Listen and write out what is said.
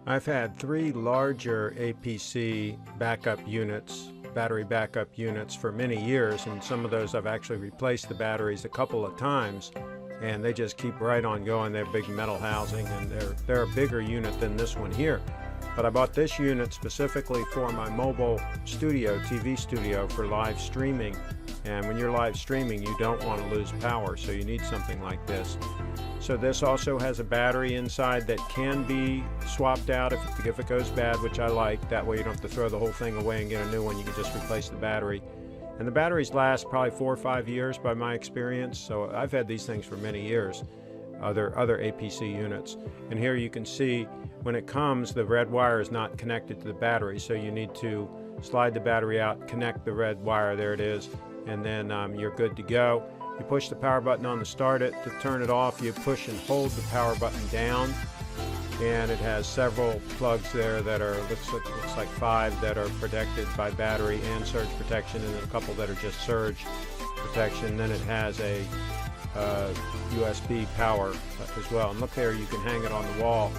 I've had 3 larger APC backup units, battery backup units for many years, and some of those I've actually replaced the batteries a couple of times, and they just keep right on going. They're big metal housing, and they're a bigger unit than this one here. But I bought this unit specifically for my mobile studio, TV studio, for live streaming. And when you're live streaming, you don't want to lose power, so you need something like this. So this also has a battery inside that can be swapped out if it goes bad, which I like. That way you don't have to throw the whole thing away and get a new one. You can just replace the battery. And the batteries last probably 4 or 5 years by my experience. So I've had these things for many years, other APC units. And here you can see when it comes, the red wire is not connected to the battery. So you need to slide the battery out, connect the red wire, there it is, and then you're good to go. You push the power button on to start it. To turn it off, you push and hold the power button down, and it has several plugs there that are, looks like 5 that are protected by battery and surge protection, and then a couple that are just surge protection. Then it has a USB power as well. And look there, you can hang it on the wall